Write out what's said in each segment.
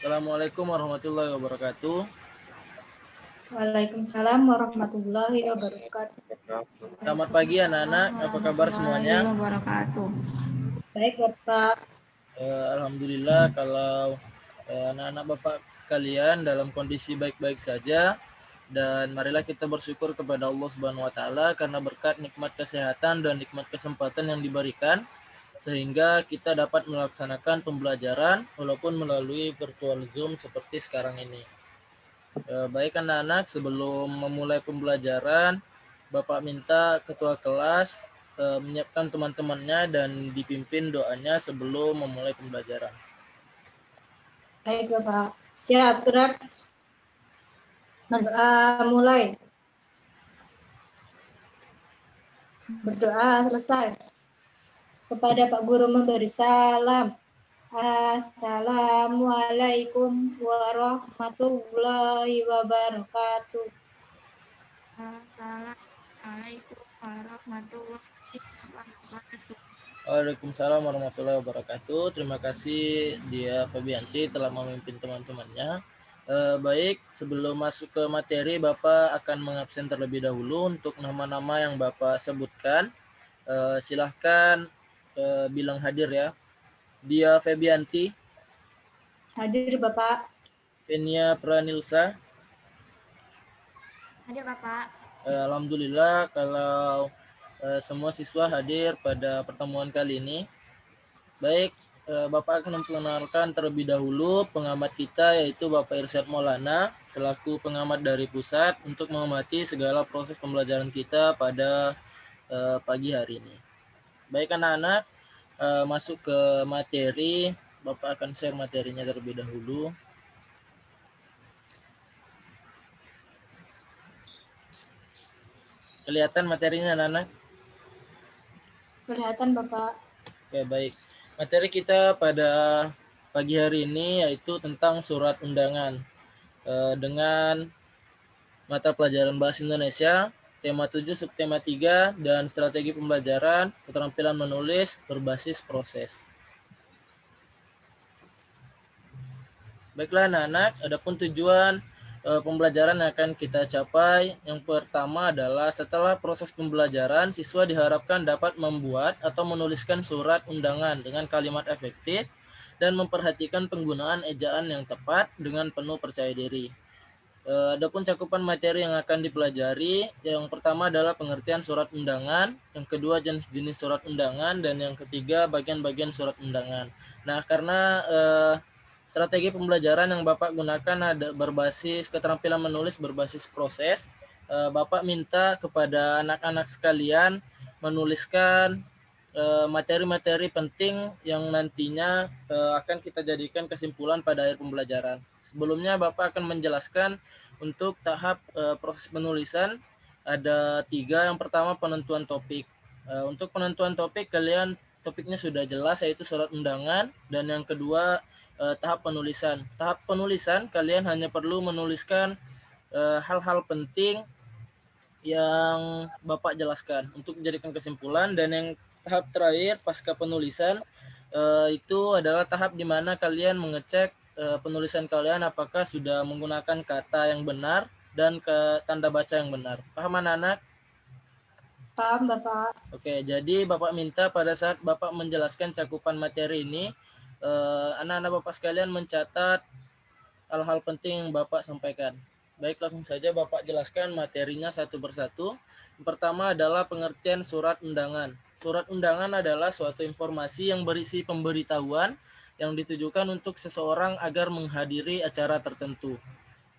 Assalamualaikum warahmatullahi wabarakatuh. Waalaikumsalam warahmatullahi wabarakatuh. Selamat pagi anak-anak, apa kabar semuanya? Wabarakatuh. Baik Bapak. Alhamdulillah kalau anak-anak Bapak sekalian dalam kondisi baik-baik saja, dan marilah kita bersyukur kepada Allah Subhanahu wa taala karena berkat nikmat kesehatan dan nikmat kesempatan yang diberikan sehingga kita dapat melaksanakan pembelajaran walaupun melalui virtual Zoom seperti sekarang ini. Baik anak-anak, sebelum memulai pembelajaran, Bapak minta ketua kelas menyiapkan teman-temannya dan dipimpin doanya sebelum memulai pembelajaran. Baik Bapak. Siap, gerak. Berdoa mulai. Berdoa selesai. Kepada Pak Guru memberi salam. Assalamualaikum warahmatullahi wabarakatuh. Assalamualaikum warahmatullahi wabarakatuh. Waalaikumsalam warahmatullahi wabarakatuh. Terima kasih Dia Febianti telah memimpin teman-temannya. Baik, sebelum masuk ke materi, Bapak akan mengabsen terlebih dahulu untuk nama-nama yang Bapak sebutkan. Silahkan bilang hadir ya. Dia Febianti. Hadir Bapak. Fenia Pranilsa. Hadir Bapak. Alhamdulillah kalau semua siswa hadir pada pertemuan kali ini. Baik, Bapak akan memperkenalkan terlebih dahulu pengamat kita yaitu Bapak Irsyad Maulana selaku pengamat dari pusat untuk mengamati segala proses pembelajaran kita pada pagi hari ini. Baik anak-anak, masuk ke materi. Bapak akan share materinya terlebih dahulu. Kelihatan materinya anak-anak? Kelihatan Bapak. Oke, baik. Materi kita pada pagi hari ini yaitu tentang surat undangan dengan mata pelajaran Bahasa Indonesia, tema 7, subtema 3, dan strategi pembelajaran, keterampilan menulis berbasis proses. Baiklah anak-anak, adapun tujuan pembelajaran yang akan kita capai, yang pertama adalah setelah proses pembelajaran, siswa diharapkan dapat membuat atau menuliskan surat undangan dengan kalimat efektif dan memperhatikan penggunaan ejaan yang tepat dengan penuh percaya diri. Adapun cakupan materi yang akan dipelajari, yang pertama adalah pengertian surat undangan, yang kedua jenis-jenis surat undangan, dan yang ketiga bagian-bagian surat undangan. Nah, karena strategi pembelajaran yang Bapak gunakan ada berbasis keterampilan menulis berbasis proses, Bapak minta kepada anak-anak sekalian menuliskan materi-materi penting yang nantinya akan kita jadikan kesimpulan pada akhir pembelajaran. Sebelumnya Bapak akan menjelaskan untuk tahap proses penulisan ada 3. Yang pertama penentuan topik. Untuk penentuan topik topiknya sudah jelas yaitu surat undangan, dan yang kedua tahap penulisan. Tahap penulisan kalian hanya perlu menuliskan hal-hal penting yang Bapak jelaskan untuk menjadikan kesimpulan, dan yang tahap terakhir pasca penulisan itu adalah tahap di mana kalian mengecek penulisan kalian apakah sudah menggunakan kata yang benar dan tanda baca yang benar. Paham anak-anak? Paham Bapak. Oke, jadi Bapak minta pada saat Bapak menjelaskan cakupan materi ini, anak-anak Bapak sekalian mencatat hal-hal penting yang Bapak sampaikan. Baik, langsung saja Bapak jelaskan materinya satu persatu. Yang pertama adalah pengertian surat undangan. Surat undangan adalah suatu informasi yang berisi pemberitahuan yang ditujukan untuk seseorang agar menghadiri acara tertentu.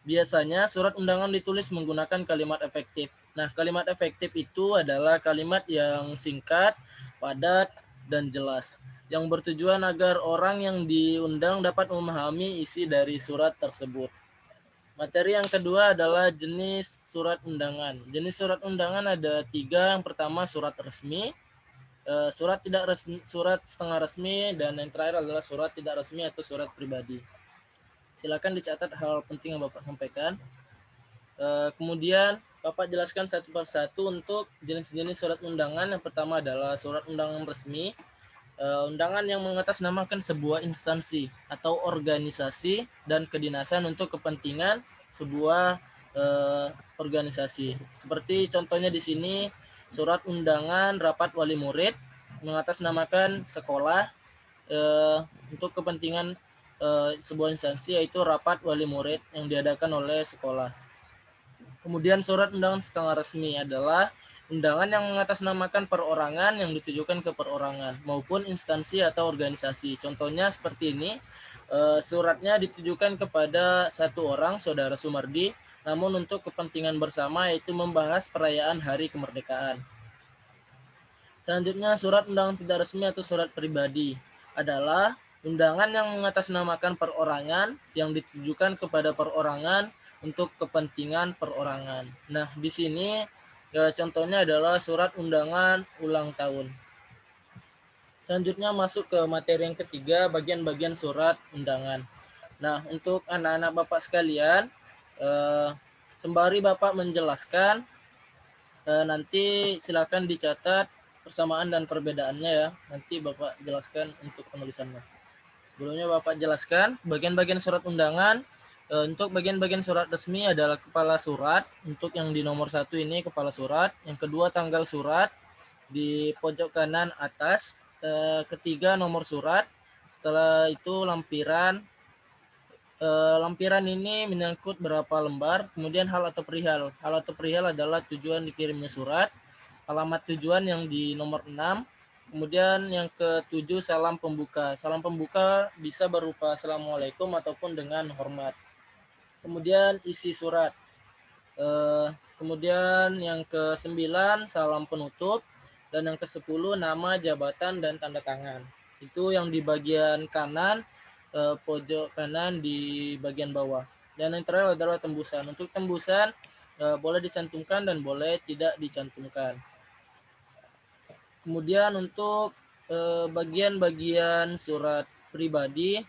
Biasanya surat undangan ditulis menggunakan kalimat efektif. Nah, kalimat efektif itu adalah kalimat yang singkat, padat, dan jelas, yang bertujuan agar orang yang diundang dapat memahami isi dari surat tersebut. Materi yang kedua adalah jenis surat undangan. Jenis surat undangan ada 3. Yang pertama surat resmi, surat tidak resmi, surat setengah resmi, dan yang terakhir adalah surat tidak resmi atau surat pribadi. Silakan dicatat hal penting yang Bapak sampaikan. Kemudian Bapak jelaskan satu persatu untuk jenis-jenis surat undangan. Yang pertama adalah surat undangan resmi. undangan yang mengatasnamakan sebuah instansi atau organisasi dan kedinasan untuk kepentingan sebuah organisasi. Seperti contohnya di sini surat undangan rapat wali murid mengatasnamakan sekolah untuk kepentingan sebuah instansi, yaitu rapat wali murid yang diadakan oleh sekolah. Kemudian surat undangan setengah resmi adalah undangan yang mengatasnamakan perorangan yang ditujukan ke perorangan maupun instansi atau organisasi. Contohnya seperti ini, suratnya ditujukan kepada satu orang, Saudara Sumardi, namun untuk kepentingan bersama, yaitu membahas perayaan Hari Kemerdekaan. Selanjutnya, surat undangan tidak resmi atau surat pribadi adalah undangan yang mengatasnamakan perorangan yang ditujukan kepada perorangan untuk kepentingan perorangan. Nah, di sini contohnya adalah surat undangan ulang tahun. Selanjutnya masuk ke materi yang ketiga, bagian-bagian surat undangan. Nah, untuk anak-anak Bapak sekalian, sembari Bapak menjelaskan, nanti silakan dicatat persamaan dan perbedaannya ya. Nanti Bapak jelaskan untuk penulisannya. Sebelumnya Bapak jelaskan bagian-bagian surat undangan. Untuk bagian-bagian surat resmi adalah kepala surat. Untuk yang di nomor 1 ini kepala surat. Yang kedua tanggal surat di pojok kanan atas. Ketiga nomor surat. Setelah itu lampiran. Lampiran ini menyangkut berapa lembar. Kemudian hal atau perihal. Hal atau perihal adalah tujuan dikirimnya surat. Alamat tujuan yang di nomor 6. Kemudian yang ke-7 salam pembuka. Salam pembuka bisa berupa Assalamualaikum ataupun dengan hormat. Kemudian isi surat. Kemudian yang ke-9 salam penutup. Dan yang ke-10 nama, jabatan, dan tanda tangan. Itu yang di bagian kanan, pojok kanan di bagian bawah. Dan yang terakhir adalah tembusan. Untuk tembusan boleh dicantumkan dan boleh tidak dicantumkan. Kemudian untuk bagian-bagian surat pribadi,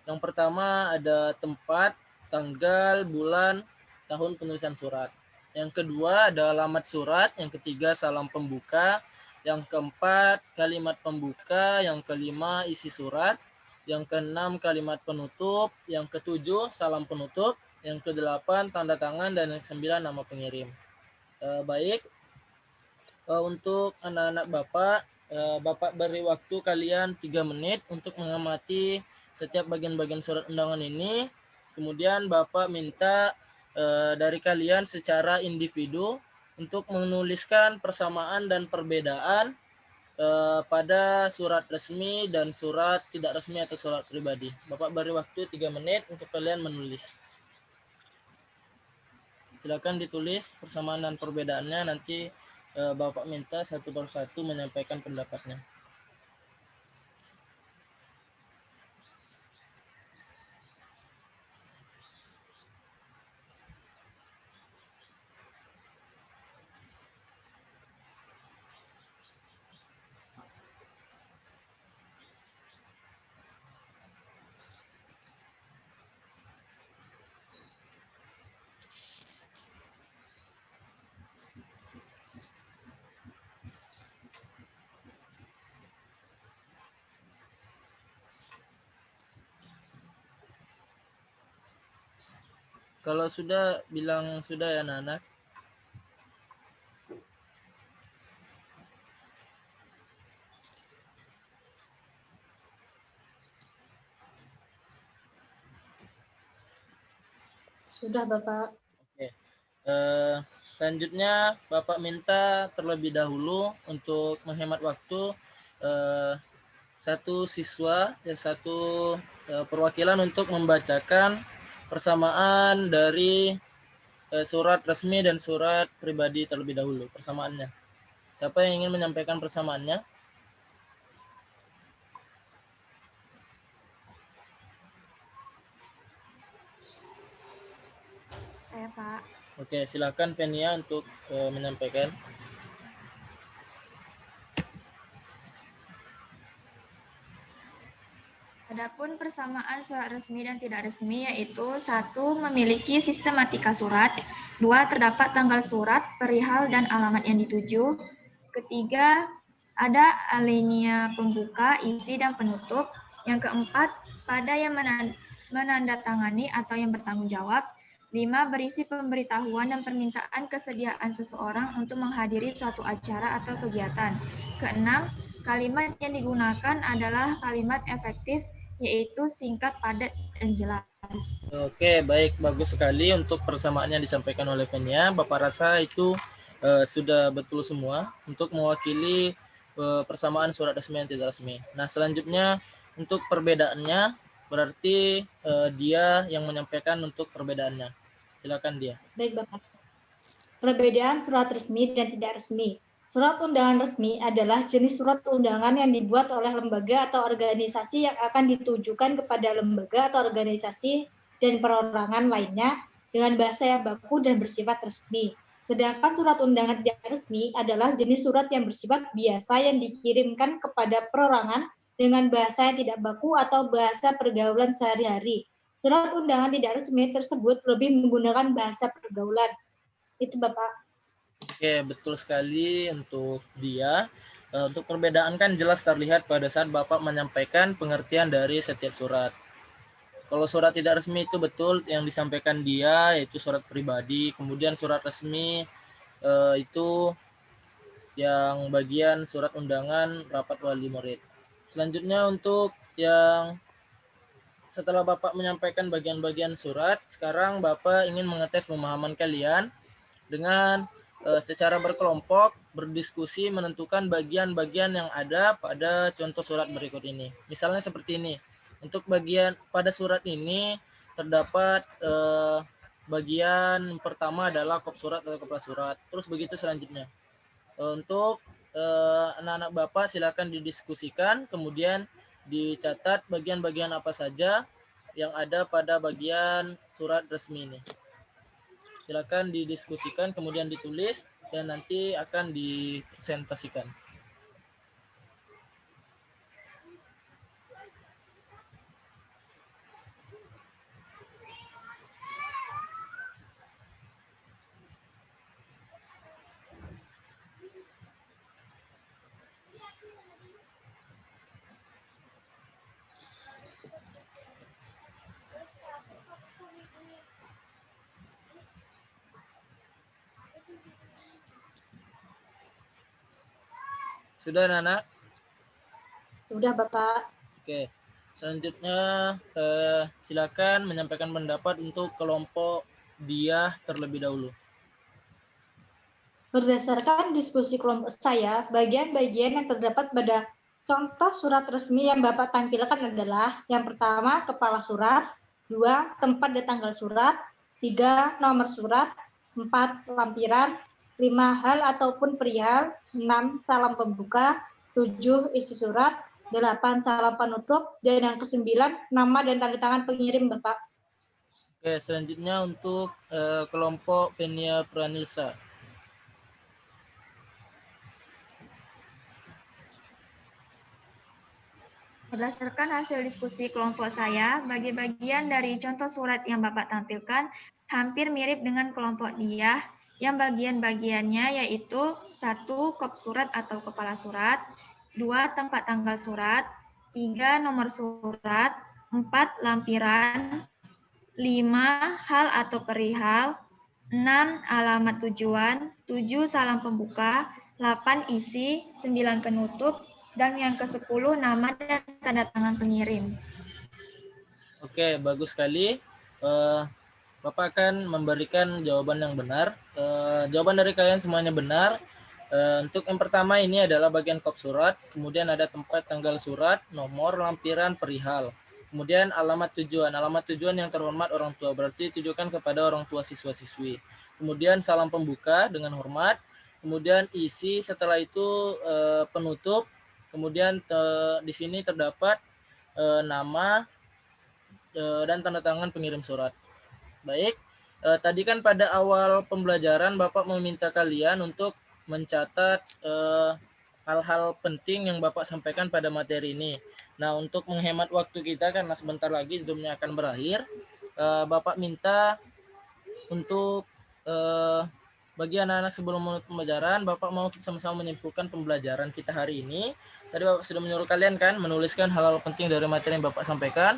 yang pertama ada tempat, tanggal, bulan, tahun penulisan surat. Yang kedua ada alamat surat, yang ketiga salam pembuka, yang keempat kalimat pembuka, yang kelima isi surat, yang keenam kalimat penutup, yang ketujuh salam penutup, yang kedelapan tanda tangan, dan yang ke-9 nama pengirim. Baik. Untuk anak-anak Bapak, Bapak beri waktu kalian 3 menit untuk mengamati setiap bagian-bagian surat undangan ini. Kemudian Bapak minta dari kalian secara individu untuk menuliskan persamaan dan perbedaan pada surat resmi dan surat tidak resmi atau surat pribadi. Bapak beri waktu 3 menit untuk kalian menulis. Silakan ditulis persamaan dan perbedaannya, nanti Bapak minta satu persatu menyampaikan pendapatnya. Kalau sudah, bilang sudah ya anak-anak. Sudah, Bapak. Oke. Selanjutnya Bapak minta terlebih dahulu untuk menghemat waktu satu siswa dan satu perwakilan untuk membacakan persamaan dari surat resmi dan surat pribadi terlebih dahulu, persamaannya. Siapa yang ingin menyampaikan persamaannya? Saya, Pak. Oke, silakan Venia untuk menyampaikan. Adapun persamaan surat resmi dan tidak resmi yaitu 1. Memiliki sistematika surat, 2. Terdapat tanggal surat, perihal dan alamat yang dituju, ketiga ada alinea pembuka, isi, dan penutup. Yang keempat, pada yang menandatangani atau yang bertanggung jawab. 5. Berisi pemberitahuan dan permintaan kesediaan seseorang untuk menghadiri suatu acara atau kegiatan. Keenam, kalimat yang digunakan adalah kalimat efektif, yaitu singkat, padat, dan jelas. Oke, baik, bagus sekali untuk persamaan yang disampaikan oleh Venia. Bapak rasa itu sudah betul semua untuk mewakili persamaan surat resmi dan tidak resmi. Nah, selanjutnya untuk perbedaannya berarti dia yang menyampaikan untuk perbedaannya. Silakan dia. Baik, Bapak. Perbedaan surat resmi dan tidak resmi. Surat undangan resmi adalah jenis surat undangan yang dibuat oleh lembaga atau organisasi yang akan ditujukan kepada lembaga atau organisasi dan perorangan lainnya dengan bahasa yang baku dan bersifat resmi. Sedangkan surat undangan tidak resmi adalah jenis surat yang bersifat biasa yang dikirimkan kepada perorangan dengan bahasa yang tidak baku atau bahasa pergaulan sehari-hari. Surat undangan tidak resmi tersebut lebih menggunakan bahasa pergaulan. Itu Bapak. Oke, betul sekali untuk dia. Untuk perbedaan kan jelas terlihat pada saat Bapak menyampaikan pengertian dari setiap surat. Kalau surat tidak resmi itu betul yang disampaikan dia, yaitu surat pribadi. Kemudian surat resmi itu yang bagian surat undangan rapat wali murid. Selanjutnya untuk yang setelah Bapak menyampaikan bagian-bagian surat, sekarang Bapak ingin mengetes pemahaman kalian dengan secara berkelompok berdiskusi menentukan bagian-bagian yang ada pada contoh surat berikut ini. Misalnya seperti ini. Untuk bagian pada surat ini terdapat bagian pertama adalah kop surat atau kepala surat. Terus begitu selanjutnya. Untuk anak-anak Bapak silakan didiskusikan, kemudian dicatat bagian-bagian apa saja yang ada pada bagian surat resmi ini. Silakan didiskusikan, kemudian ditulis, dan nanti akan dipresentasikan. Sudah, anak-anak? Sudah, Bapak. Oke. Selanjutnya silakan menyampaikan pendapat untuk kelompok dia terlebih dahulu. Berdasarkan diskusi kelompok saya, bagian-bagian yang terdapat pada contoh surat resmi yang Bapak tampilkan adalah yang pertama, kepala surat, 2, tempat dan tanggal surat, 3, nomor surat, 4, lampiran, 5, hal ataupun perihal, 6, salam pembuka, 7, isi surat, 8, salam penutup, dan yang ke-9, nama dan tanda tangan pengirim, Bapak. Oke, selanjutnya untuk kelompok Venia Pranilsa. Berdasarkan hasil diskusi kelompok saya, bagian dari contoh surat yang Bapak tampilkan hampir mirip dengan kelompok dia, yang bagian-bagiannya yaitu 1. Kop surat atau kepala surat, 2. Tempat tanggal surat, 3. Nomor surat, 4. Lampiran, 5. Hal atau perihal, 6. Alamat tujuan, 7. Salam pembuka, 8. Isi, 9. Penutup, dan yang ke-10 nama dan tanda tangan pengirim. Oke, bagus sekali. Bapak akan memberikan jawaban yang benar. Jawaban dari kalian semuanya benar. Untuk yang pertama ini adalah bagian kop surat, kemudian ada tempat tanggal surat, nomor, lampiran, perihal. Kemudian alamat tujuan. Alamat tujuan yang terhormat orang tua, berarti ditujukan kepada orang tua siswa-siswi. Kemudian salam pembuka dengan hormat. Kemudian isi, setelah itu penutup. Kemudian di sini terdapat nama dan tanda tangan pengirim surat. Baik, tadi kan pada awal pembelajaran Bapak meminta kalian untuk mencatat hal-hal penting yang Bapak sampaikan pada materi ini. Nah, untuk menghemat waktu kita karena sebentar lagi Zoom-nya akan berakhir, Bapak minta untuk bagi anak-anak sebelum menutup pembelajaran, Bapak mau kita sama-sama menyimpulkan pembelajaran kita hari ini. Tadi Bapak sudah menyuruh kalian kan menuliskan hal-hal penting dari materi yang Bapak sampaikan.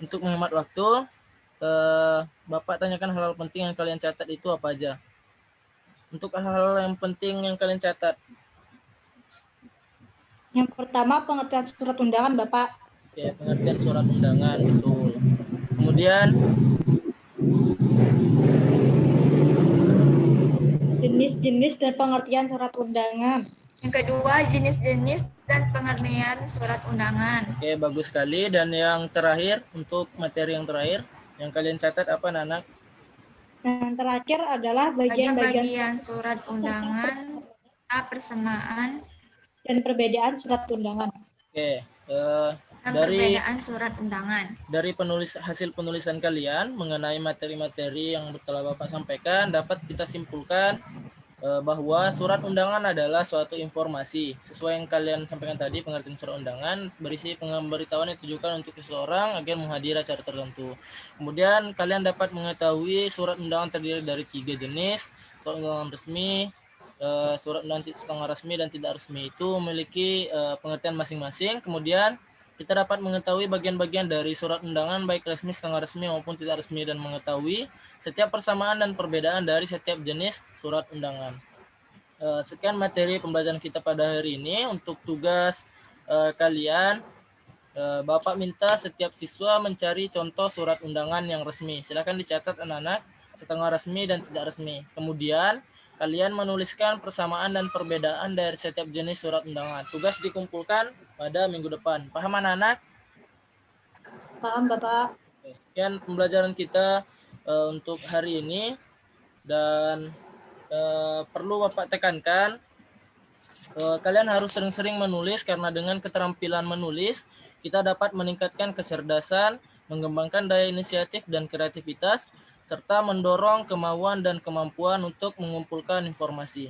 Untuk menghemat waktu, Bapak tanyakan hal-hal penting yang kalian catat itu apa aja. Untuk hal-hal yang penting yang kalian catat. Yang pertama, pengertian surat undangan, Bapak. Oke, pengertian surat undangan, betul. Kemudian jenis-jenis dan pengertian surat undangan. Yang kedua, jenis-jenis dan pengertian surat undangan. Oke, bagus sekali. Dan yang terakhir, untuk materi yang terakhir, yang kalian catat apa, anak-anak? Yang terakhir adalah bagian-bagian surat undangan, persamaan, dan perbedaan surat undangan. Oke, dan perbedaan surat undangan. Dari hasil penulisan kalian mengenai materi-materi yang telah Bapak sampaikan, dapat kita simpulkan bahwa surat undangan adalah suatu informasi. Sesuai yang kalian sampaikan tadi, pengertian surat undangan berisi pemberitahuan yang ditujukan untuk seseorang agar menghadiri acara tertentu. Kemudian kalian dapat mengetahui surat undangan terdiri dari 3 jenis, surat undangan resmi, surat undangan setengah resmi, dan tidak resmi. Itu memiliki pengertian masing-masing. Kemudian kita dapat mengetahui bagian-bagian dari surat undangan baik resmi, setengah resmi maupun tidak resmi, dan mengetahui setiap persamaan dan perbedaan dari setiap jenis surat undangan. Sekian materi pembelajaran kita pada hari ini. Untuk tugas kalian, Bapak minta setiap siswa mencari contoh surat undangan yang resmi. Silakan dicatat anak-anak, setengah resmi dan tidak resmi. Kemudian kalian menuliskan persamaan dan perbedaan dari setiap jenis surat undangan. Tugas dikumpulkan pada minggu depan. Paham anak-anak? Paham, Bapak. Sekian pembelajaran kita untuk hari ini. Dan perlu Bapak tekankan, kalian harus sering-sering menulis, karena dengan keterampilan menulis, kita dapat meningkatkan kecerdasan, mengembangkan daya inisiatif dan kreativitas, serta mendorong kemauan dan kemampuan untuk mengumpulkan informasi.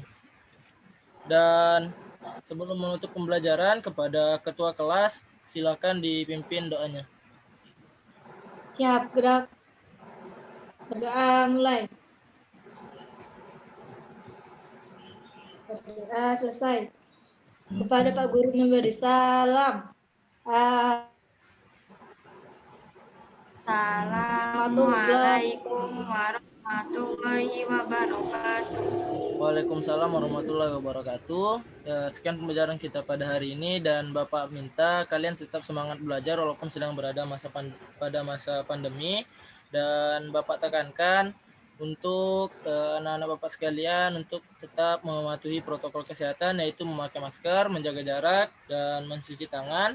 Dan sebelum menutup pembelajaran, kepada ketua kelas, silakan dipimpin doanya. Siap, gerak. Berdoa mulai. Berdoa selesai. Kepada Pak Guru memberi salam. Assalamualaikum warahmatullahi wabarakatuh. Waalaikumsalam warahmatullahi wabarakatuh. Sekian pembelajaran kita pada hari ini, dan Bapak minta kalian tetap semangat belajar walaupun sedang berada pada masa pandemi. Dan Bapak tekankan untuk anak-anak Bapak sekalian untuk tetap mematuhi protokol kesehatan, yaitu memakai masker, menjaga jarak, dan mencuci tangan.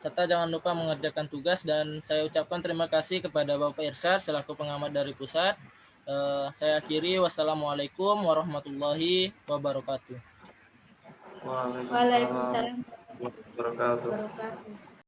Serta jangan lupa mengerjakan tugas. Dan saya ucapkan terima kasih kepada Bapak Irsyad selaku pengamat dari pusat. Saya akhiri. Wassalamualaikum warahmatullahi wabarakatuh. Waalaikumsalam warahmatullahi wabarakatuh.